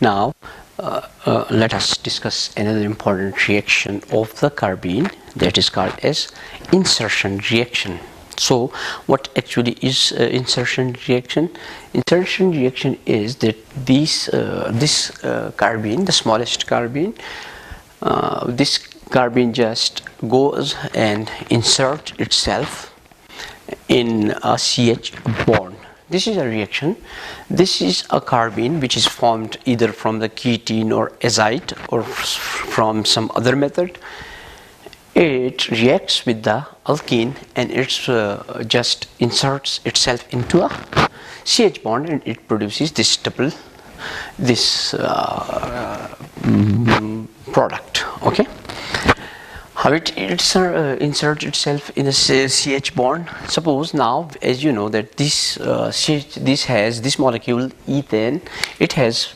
Now let us discuss another important reaction of the carbene, that is called as insertion reaction. So what actually is insertion reaction? Insertion reaction is that this carbene, the smallest carbene, this carbene just goes and inserts itself in a CH bond. This is a reaction. This is a carbene which is formed either from the ketene or azide or from some other method. It reacts with the alkene and it just inserts itself into a CH bond and it produces this product. Okay. How it inserts itself in a CH bond? Suppose now, as you know, that this molecule ethane, it has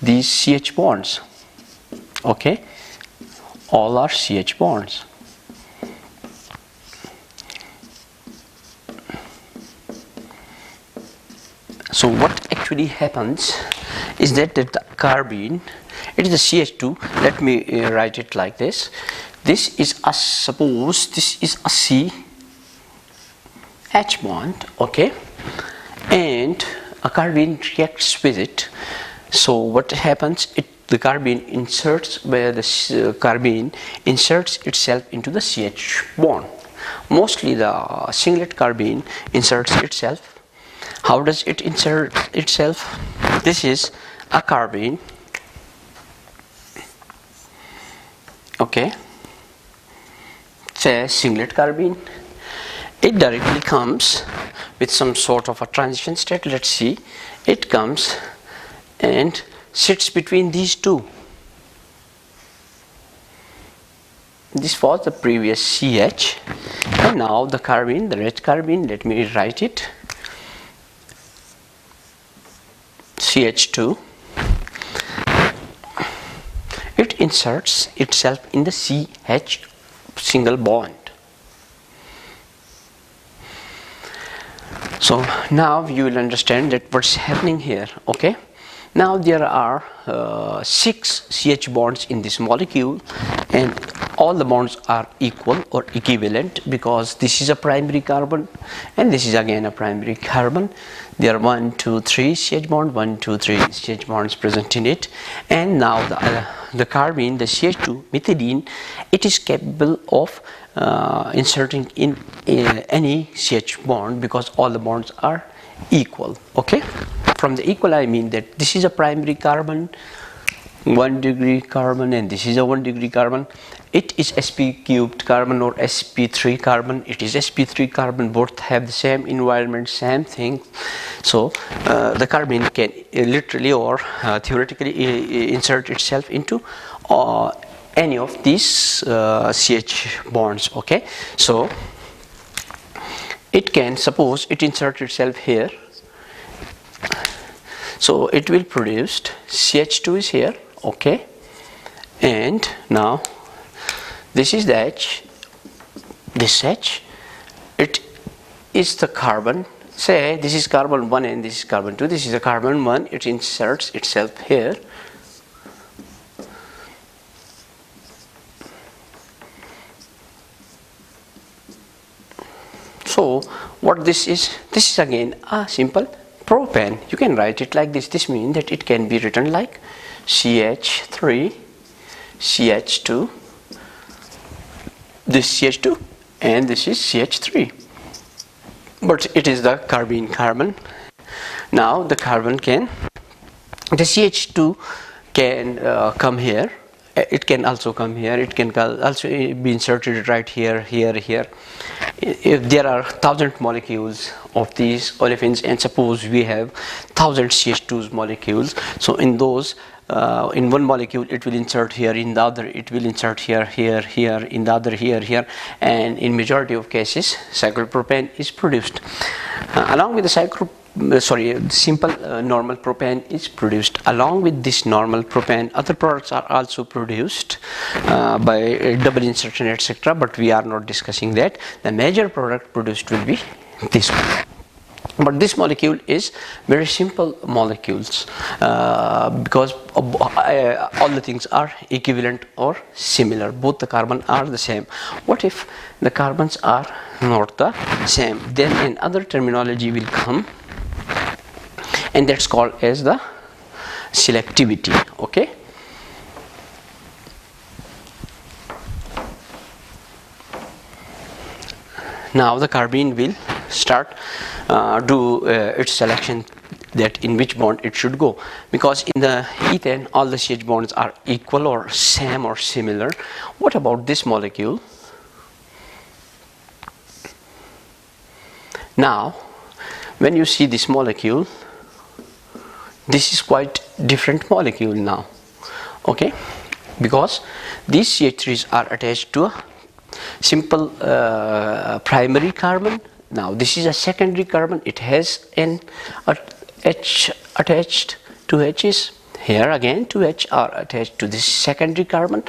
these CH bonds. Okay, all are CH bonds. So what actually happens is that the carbene, it is a CH2. Let me write it like this. This is a, suppose this is a CH bond, okay, and a carbene reacts with it. So what happens? The carbene inserts itself into the CH bond. Mostly the singlet carbene inserts itself. How does it insert itself? This is a carbene, okay, say singlet carbene. It directly comes with some sort of a transition state. Let's see, it comes and sits between these two. This was the previous CH, and now the carbene, the red carbene, let me write it, CH2. It inserts itself in the CH single bond. So now you will understand that what's happening here. Okay, now there are 6 CH bonds in this molecule and all the bonds are equal or equivalent because this is a primary carbon and this is again a primary carbon. There are 1, 2, 3 CH bond, 1, 2, 3 CH bonds present in it, and now the carbene, the CH2 methylene, it is capable of inserting in any CH bond because all the bonds are equal. Okay, from the equal I mean that this is a primary carbon, 1 degree carbon, and this is a 1 degree carbon. It is sp cubed carbon or sp3 carbon. It is sp3 carbon. Both have the same environment, same thing. So the carbene can literally or theoretically insert itself into any of these CH bonds. Okay, so it can, suppose it insert itself here, so it will produce CH2 is here. Okay, and now this is the H, this H, it is the carbon. Say this is carbon 1 and this is carbon 2. This is a carbon 1. It inserts itself here. So what this is again a simple propane. You can write it like this. This means that it can be written like CH3, CH2, this CH2 and this is CH3, but it is the carbene carbon. Now the carbon can, the CH2 can come here, it can also come here, it can also be inserted right here, here, here. If there are 1000 molecules of these olefins and suppose we have 1000 CH2 molecules, so in those in one molecule it will insert here, in the other it will insert here, here, here, in the other here, here, and in majority of cases cyclopropane is produced. Along with the simple normal propane is produced. Along with this normal propane, other products are also produced by double insertion, etc. But we are not discussing that. The major product produced will be this one. But this molecule is very simple molecules because all the things are equivalent or similar. Both the carbon are the same. What if the carbons are not the same? Then another terminology will come, and that's called as the selectivity. Okay. Now the carbene will start do its selection, that in which bond it should go, because in the ethane all the CH bonds are equal or same or similar. What about this molecule? Now when you see this molecule, this is quite different molecule now, okay, because these CH3s are attached to a simple primary carbon. Now this is a secondary carbon, it has an H attached, two H's. Here again two H are attached to this secondary carbon.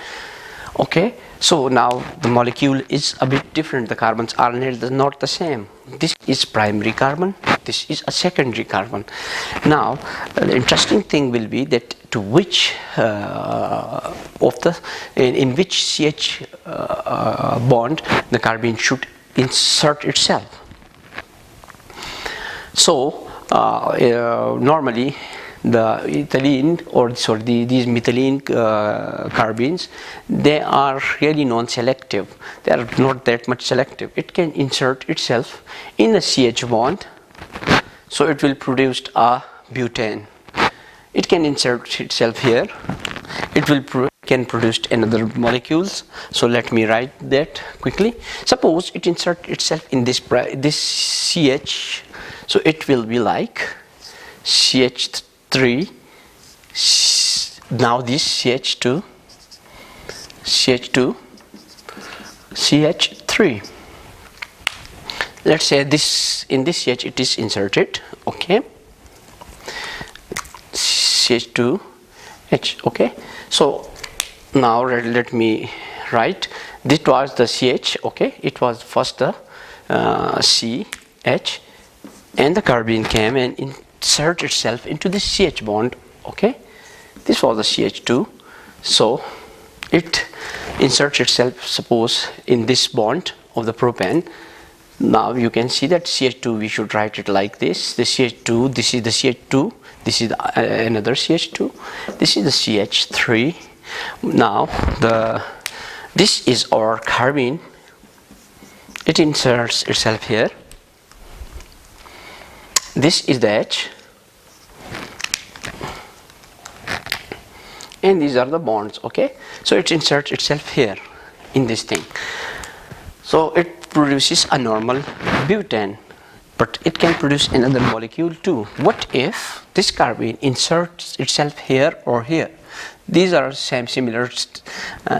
Okay, so now the molecule is a bit different, the carbons are not the same. This is primary carbon, this is a secondary carbon. Now the interesting thing will be that to which in which CH bond the carbene should insert itself. So normally the ethylene, or sorry, these methylene carbenes, they are really non-selective. They are not that much selective. It can insert itself in a CH bond, so it will produce a butane. It can insert itself here. It will can produce another molecules. So let me write that quickly. Suppose it insert itself in this CH, so it will be like CH3. Now this CH2, CH3. Let's say this, in this CH it is inserted, okay, CH2H, okay. So now let me write, this was the CH, okay, it was first the CH, and the carbene came and insert itself into the CH bond, okay. This was the CH2, so it inserts itself, suppose, in this bond of the propane. Now you can see that CH2, we should write it like this. The CH2, this is the CH2, this is another CH2, this is the CH3. Now this is our carbene. It inserts itself here. This is the H, and these are the bonds, okay. So it inserts itself here in this thing. So it produces a normal butane, but it can produce another molecule too. What if this carbene inserts itself here or here? These are similar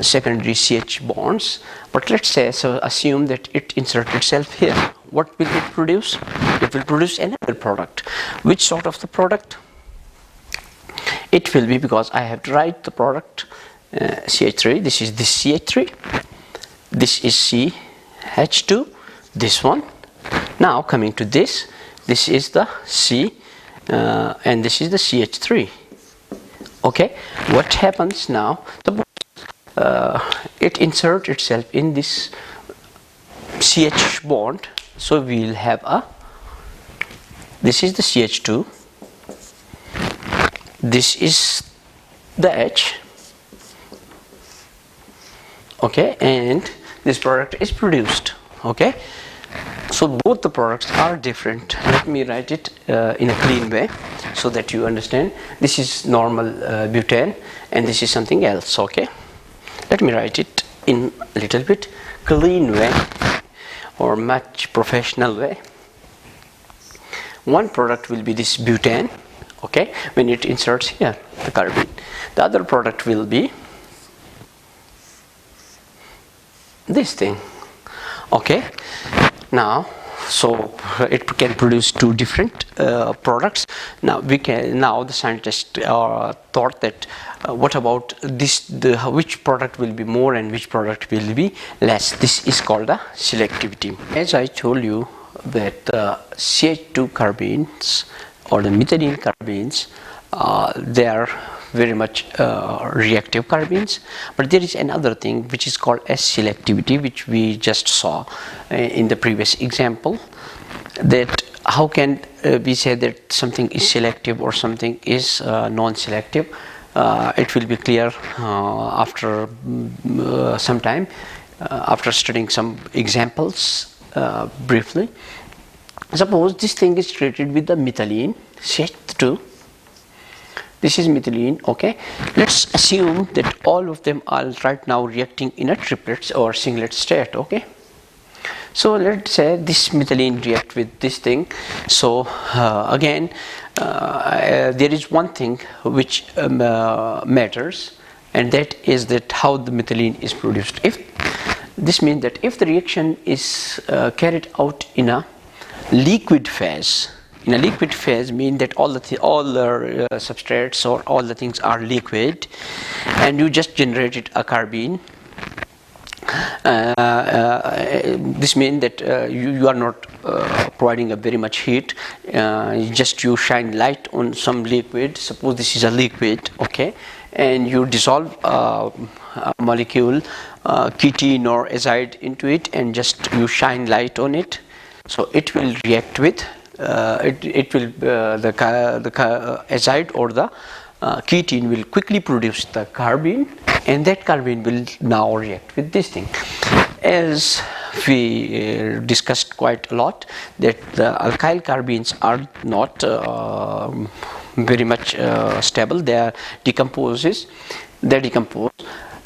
secondary CH bonds, but let's say, so assume that it inserts itself here. What will it produce? It will produce another product. Which sort of the product? It will be, because I have to write the product, CH3, this is this CH3, this is CH2, this one. Now coming to this is the C, and this is the CH3. Okay, what happens now? It inserts itself in this CH bond, so we will have a, this is the CH2, this is the H, okay, and this product is produced, okay. So both the products are different. Let me write it in a clean way so that you understand. This is normal butane, and this is something else, okay. Let me write it in a little bit clean way, or much professional way. One product will be this butane, okay, when it inserts here the carbene. The other product will be this thing, okay. Now, so it can produce two different products. Now the scientists thought that what about this, which product will be more and which product will be less. This is called the selectivity. As I told you, that CH2 carbenes or the methylene carbenes, they are very much reactive carbenes, but there is another thing which is called as selectivity, which we just saw in the previous example. That how can we say that something is selective or something is non-selective? It will be clear after some time, after studying some examples briefly. Suppose this thing is treated with the methylene CH2. This is methylene, okay. Let's assume that all of them are right now reacting in a triplet or singlet state, okay. So let's say this methylene react with this thing. So again, there is one thing which matters, and that is that how the methylene is produced. If this means that if the reaction is carried out in a liquid phase, in a liquid phase mean that all the substrates or all the things are liquid, and you just generated a carbene. This means that you are not providing a very much heat. Just you shine light on some liquid. Suppose this is a liquid, okay, and you dissolve a molecule, ketene or azide into it, and just you shine light on it. So it will react with the azide or the ketene will quickly produce the carbene, and that carbene will now react with this thing. As we discussed quite a lot, that the alkyl carbenes are not very much stable. They decompose.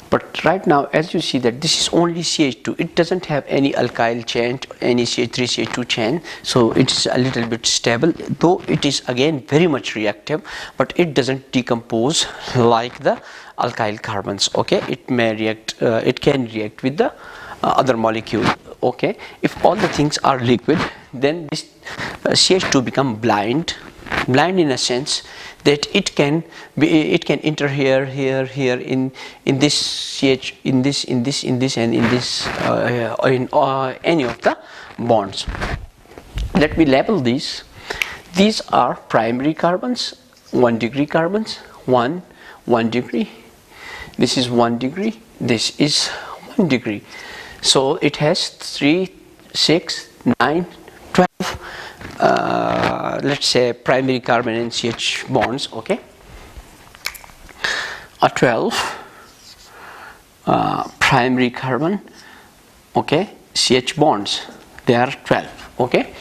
But right now, as you see that this is only CH2, it doesn't have any alkyl chain, any CH3, CH2 chain, so it's a little bit stable, though it is again very much reactive, but it doesn't decompose like the alkyl carbons, okay. It may react, it can react with the other molecule, okay. If all the things are liquid, then this CH2 become blind in a sense that it can enter here in this CH, in this and in this in any of the bonds. Let me label these. These are primary carbons, 1 degree carbons, 1 degree. This is 1 degree. This is 1 degree. So it has 3, 6, 9, 12. Let's say primary carbon and CH bonds, okay. 12 primary carbon, okay, CH bonds, they are 12, okay.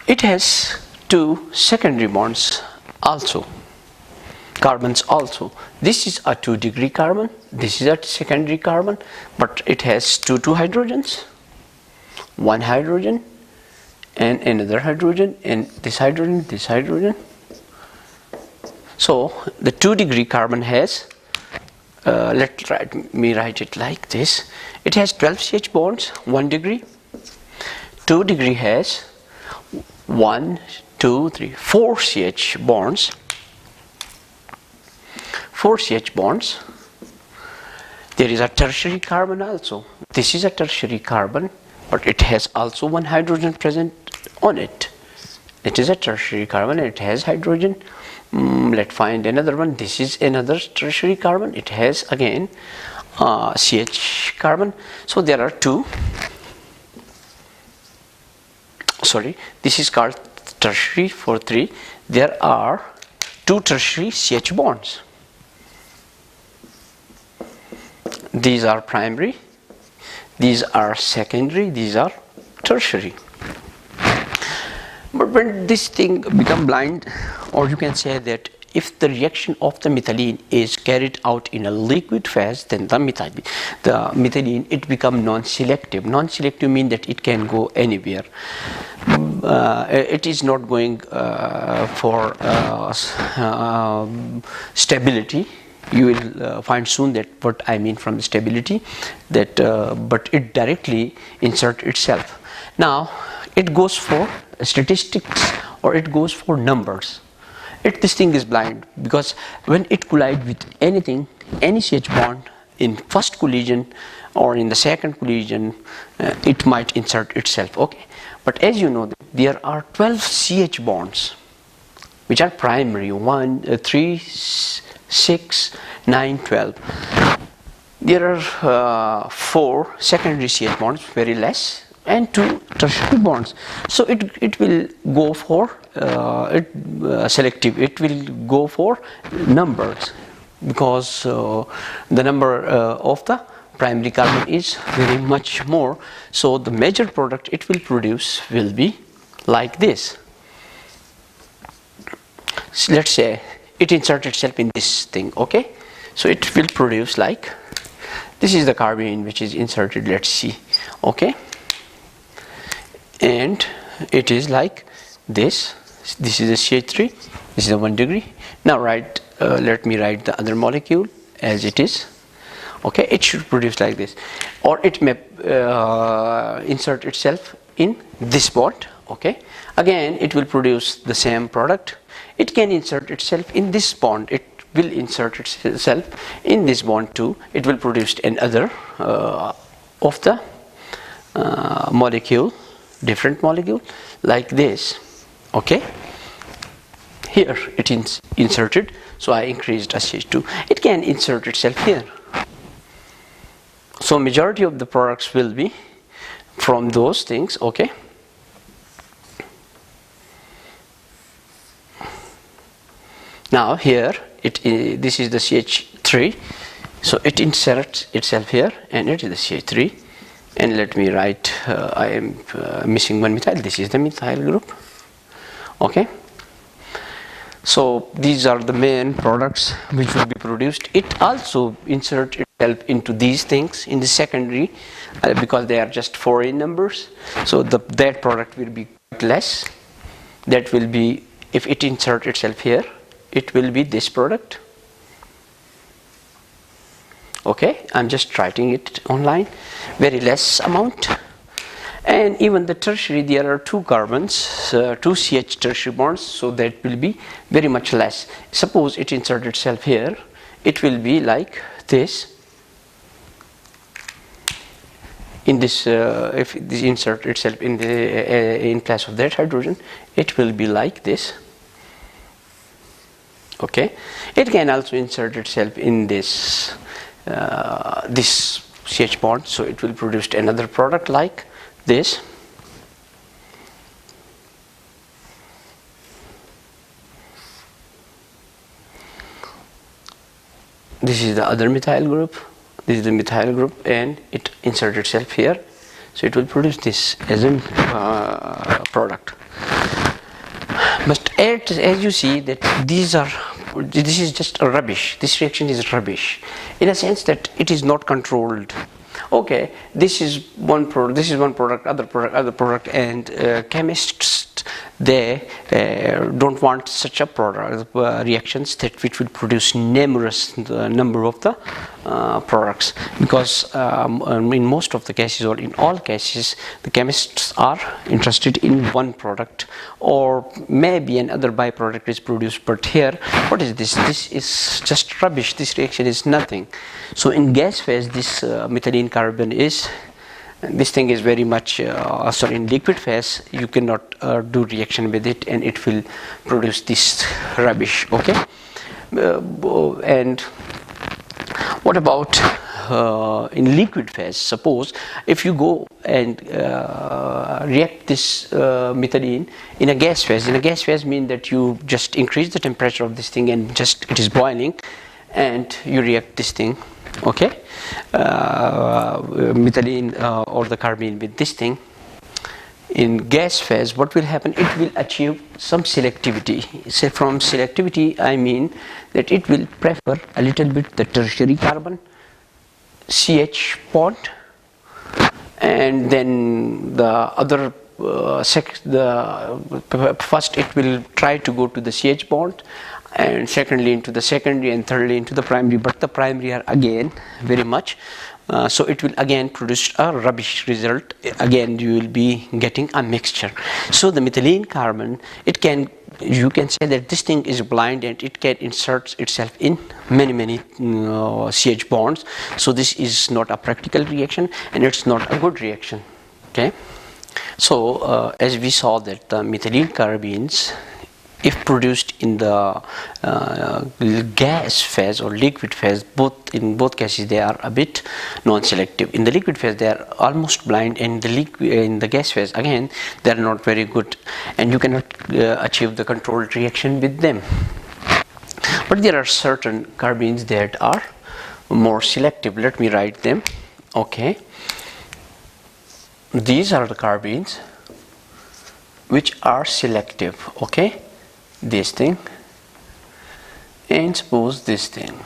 It has 2 secondary bonds also, carbons also. This is a 2 degree carbon, this is a secondary carbon, but it has 2 hydrogens, 1 hydrogen and another hydrogen, and this hydrogen. So the 2 degree carbon has, let me write it like this. It has 12 CH bonds, 1 degree. 2 degree has 1, 2, 3, 4 CH bonds. 4 CH bonds. There is a tertiary carbon also. This is a tertiary carbon, but it has also 1 hydrogen present on it. It is a tertiary carbon and it has hydrogen. Let's find another one. This is another tertiary carbon. It has again CH carbon. So there are 2. Sorry, this is called tertiary for 3. There are 2 tertiary CH bonds. These are primary. These are secondary. These are tertiary. But when this thing become blind, or you can say that if the reaction of the methylene is carried out in a liquid phase, then the methylene it become non-selective. Non-selective means that it can go anywhere. It is not going for stability. You will find soon that what I mean from the stability, that but it directly insert itself. Now it goes for statistics, or it goes for numbers. This thing is blind, because when it collides with anything, any CH bond, in first collision or in the second collision, it might insert itself, okay. But as you know, there are 12 CH bonds which are primary, 1, 3, 6, 9, 12. There are 4 secondary CH bonds, very less, and 2 tertiary bonds. So it will go for selective. It will go for numbers, because the number of the primary carbon is very much more. So the major product it will produce will be like this. So let's say it inserts itself in this thing, okay? So it will produce like, this is the carbene which is inserted, let's see, okay? And it is like this. This is a CH3, this is a 1 degree. Now let me write the other molecule as it is. Okay, it should produce like this, or it may insert itself in this bond. Okay, again it will produce the same product. It can insert itself in this bond. It will insert itself in this bond too. It will produce another of the molecule, different molecule like this. Okay, here it is inserted, so I increased a CH2. It can insert itself here. So majority of the products will be from those things. Okay, now here this is the CH3, so it inserts itself here, and it is the CH3. And let me write, I am missing one methyl. This is the methyl group. Okay, so these are the main products which will be produced. It also inserts itself into these things in the secondary, because they are just foreign numbers. So that product will be less. That will be, if it inserts itself here, it will be this product. Okay, I'm just writing it online, very less amount. And even the tertiary, there are 2 carbons, 2 CH tertiary bonds, so that will be very much less. Suppose it inserts itself here, it will be like this. In this, if this insert itself in the in place of that hydrogen, it will be like this. Okay, it can also insert itself in this this CH bond, so it will produce another product like this. This is the other methyl group. This is the methyl group, and it inserts itself here, so it will produce this as a product. But as you see that this is just a rubbish. This reaction is rubbish in a sense that it is not controlled. Okay, this is one product, this is one product, other product, and chemists, they don't want such a product reactions that which will produce numerous number of the products, because in most of the cases, or in all cases, the chemists are interested in one product, or maybe another byproduct is produced. But here, what is this? This is just rubbish. This reaction is nothing. So in gas phase, this methylene carbon is, this thing is very much, sorry, in liquid phase you cannot do reaction with it, and it will produce this rubbish. Okay, and what about in liquid phase? Suppose if you go and react this methylene in a gas phase. In a gas phase means that you just increase the temperature of this thing, and just it is boiling, and you react this thing. Okay, methylene or the carbene with this thing. In gas phase, what will happen? It will achieve some selectivity. So from selectivity, I mean that it will prefer a little bit the tertiary carbon, CH bond, and then the other first it will try to go to the CH bond, and secondly into the secondary, and thirdly into the primary. But the primary are again very much, so it will again produce a rubbish result. Again you will be getting a mixture. So the methylene carbon, it can, you can say that this thing is blind, and it can insert itself in many CH bonds. So this is not a practical reaction, and it's not a good reaction. Okay, So as we saw that the methylene carbenes, if produced in the gas phase or liquid phase, in both cases they are a bit non-selective. In the liquid phase they are almost blind, and in the gas phase again they are not very good, and you cannot achieve the controlled reaction with them. But there are certain carbenes that are more selective. Let me write them. Okay, these are the carbenes which are selective. Okay, this thing, and suppose this thing.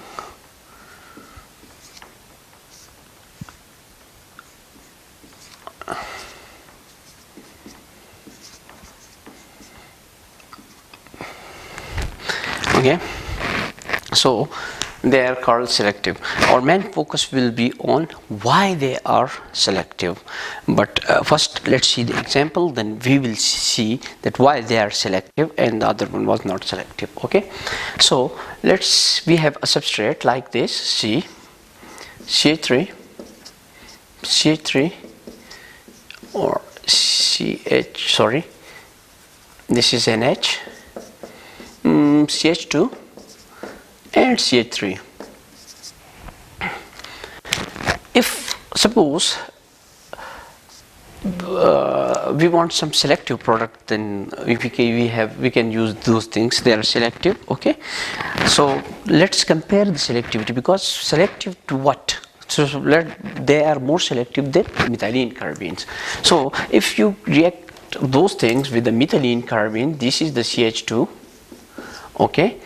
Okay, so they are called selective. Our main focus will be on why they are selective, but first let's see the example, then we will see that why they are selective and the other one was not selective. Okay, so we have a substrate like this, CH3 or CH, sorry, this is NH, CH2 and CH3. If suppose we want some selective product, then we can use those things, they are selective. Okay, so let's compare the selectivity, because selective to what? So they are more selective than methylene carbenes. So if you react those things with the methylene carbene, this is the CH2. Okay,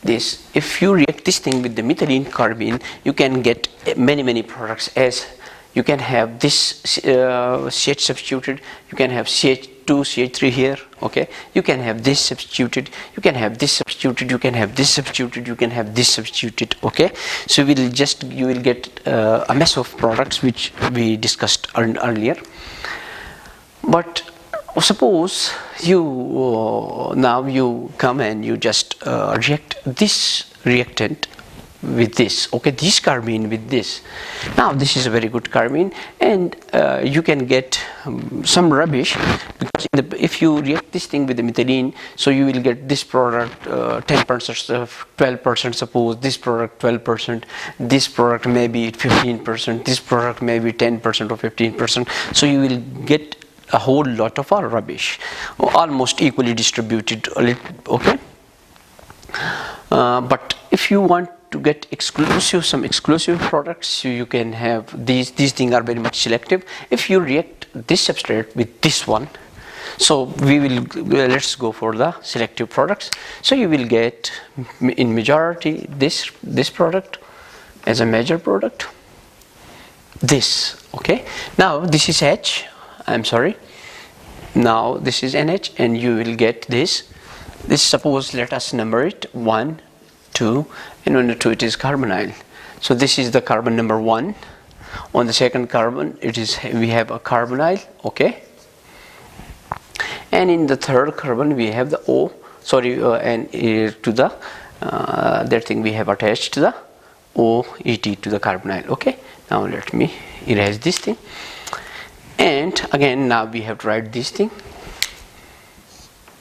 if you react this thing with the methylene carbene, you can get many products, as you can have this CH substituted, you can have CH2 CH3 here. Okay, you can have this substituted, you can have this substituted, you can have this substituted, you can have this substituted. Okay, so you will get a mess of products which we discussed earlier. But suppose now you come and you just react this reactant with this. Okay, this carbene with this. Now this is a very good carbene, and you can get some rubbish, because if you react this thing with the methylene, so you will get this product 10%, 12%, suppose this product 12%, this product maybe 15%, this product maybe 10% or 15%. So you will get a whole lot of our rubbish, almost equally distributed. Okay, but if you want to get some exclusive products, so you can have these things are very much selective. If you react this substrate with this one, so let's go for the selective products. So you will get in majority this product as a major product, this. Okay, now this is H, I'm sorry, now this is NH, and you will get this, suppose let us number it 1, 2, and on the 2 it is carbonyl. So this is the carbon number 1. On the second carbon we have a carbonyl. Okay, and in the third carbon we have the O, and to the that thing we have attached to the OET to the carbonyl. Okay, now let me erase this thing. And again, now we have to write this thing.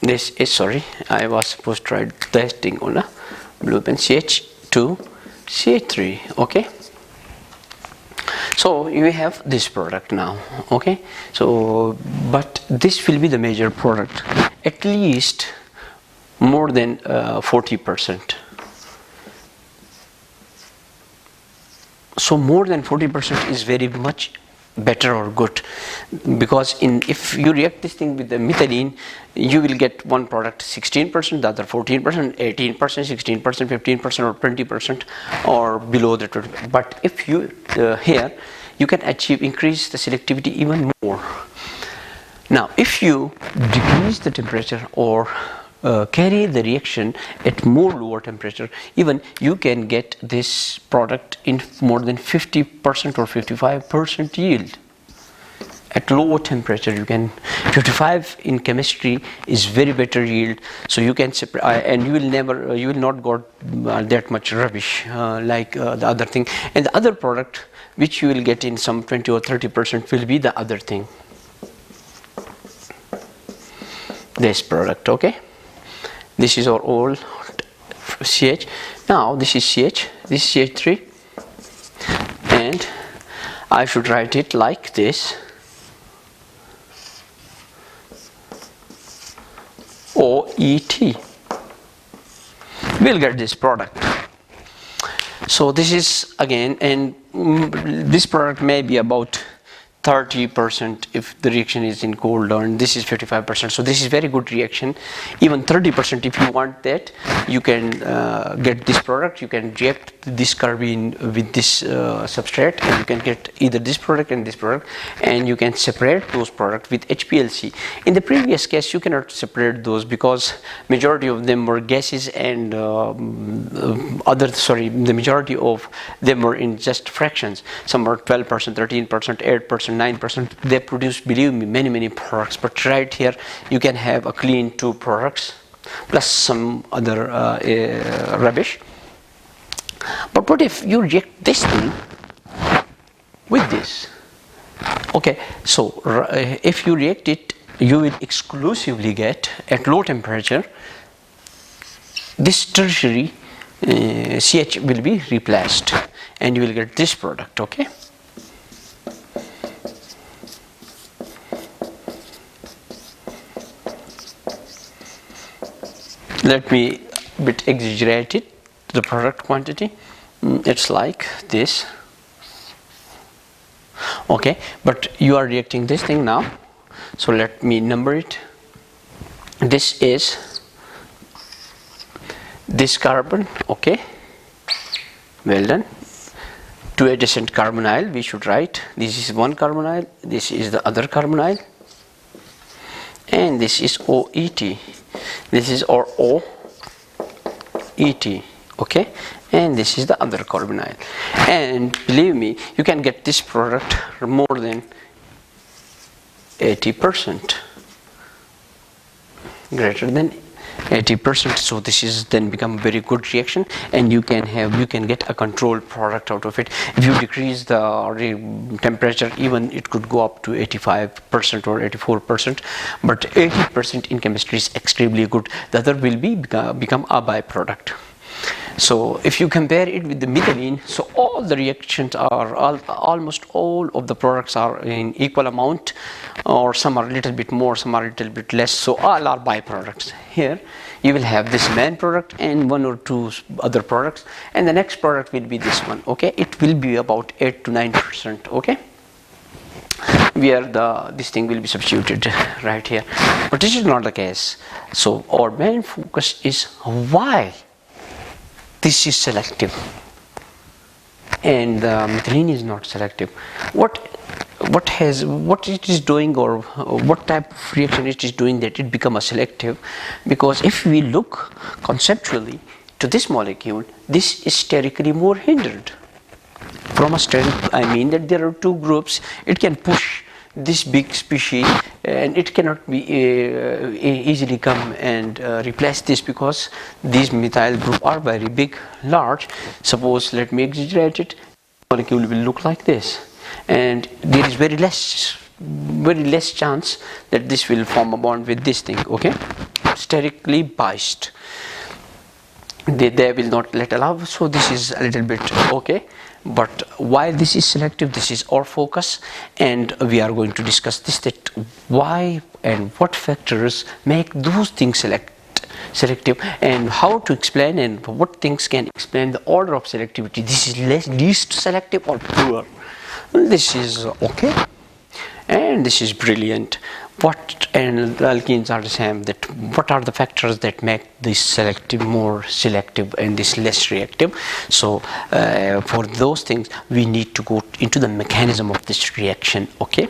This is, sorry, I was supposed to write this thing on a blue pen, CH2, CH3. Okay, so you have this product now. Okay, so but this will be the major product, at least more than 40%. So more than 40% is very much better or good, because if you react this thing with the methylene, you will get one product 16%, the other 14%, 18%, 16%, 15% or 20% or below that. But if you here you can increase the selectivity even more. Now if you decrease the temperature or carry the reaction at more lower temperature, even you can get this product in more than 50% or 55% yield. At lower temperature you can, 55 in chemistry is very better yield, so you can and you will not got that much rubbish like the other thing. And the other product which you will get in some 20 or 30% will be the other thing. this product. Okay, this is our old CH. Now this is CH, this is CH3, and I should write it like this: OET. We'll get this product. So this is again, and this product may be about 30% if the reaction is in cold, and this is 55%. So this is very good reaction. Even 30%, if you want that, you can get this product. You can react this carbene with this substrate, and you can get either this product and this product, and you can separate those products with HPLC. In the previous case, you cannot separate those because majority of them were gases, and the majority of them were in just fractions. Some were 12%, 13%, 8%, 9%. They produce, believe me, many products. But right here you can have a clean 2 products plus some other rubbish. But what if you react this thing with this? Okay, so if you react it, you will exclusively get, at low temperature, this tertiary CH will be replaced, and you will get this product. Okay, let me bit exaggerate it, the product quantity. It's like this. Okay, but you are reacting this thing now, so let me number it. This is this carbon. Okay, well done. 2 adjacent carbonyl we should write. This is one carbonyl, this is the other carbonyl, and this is OET. This is our OET. Okay, and this is the other carbonyl. And believe me, you can get this product more than 80%, greater than 80%. So this is then become a very good reaction, and you can get a controlled product out of it. If you decrease the temperature, even it could go up to 85% or 84%, but 80% in chemistry is extremely good. The other will become a byproduct. So if you compare it with the methylene, so all the reactions are almost all of the products are in equal amount, or some are a little bit more, some are a little bit less. So all are byproducts. Here you will have this main product and 1 or 2 other products, and the next product will be this one. Okay, it will be about 8 to 9%. Okay, where this thing will be substituted right here, but this is not the case. So our main focus is why this is selective and methylene is not selective. What it is doing, or what type of reaction it is doing that it become a selective? Because if we look conceptually to this molecule, this is sterically more hindered. From a steric, I mean that there are 2 groups. It can push this big species, and it cannot be easily come and replace this, because these methyl group are very big, large. Suppose, let me exaggerate it, molecule will look like this, and there is very less chance that this will form a bond with this thing. Okay, sterically biased, they will not allow. So this is a little bit okay. But why this is selective, this is our focus, and we are going to discuss this, that why and what factors make those things selective, and how to explain, and what things can explain the order of selectivity. This is least selective or poor. This is okay, and this is brilliant. What and the alkenes are the same. That what are the factors that make this selective more selective and this less reactive? So for those things we need to go into the mechanism of this reaction. Okay.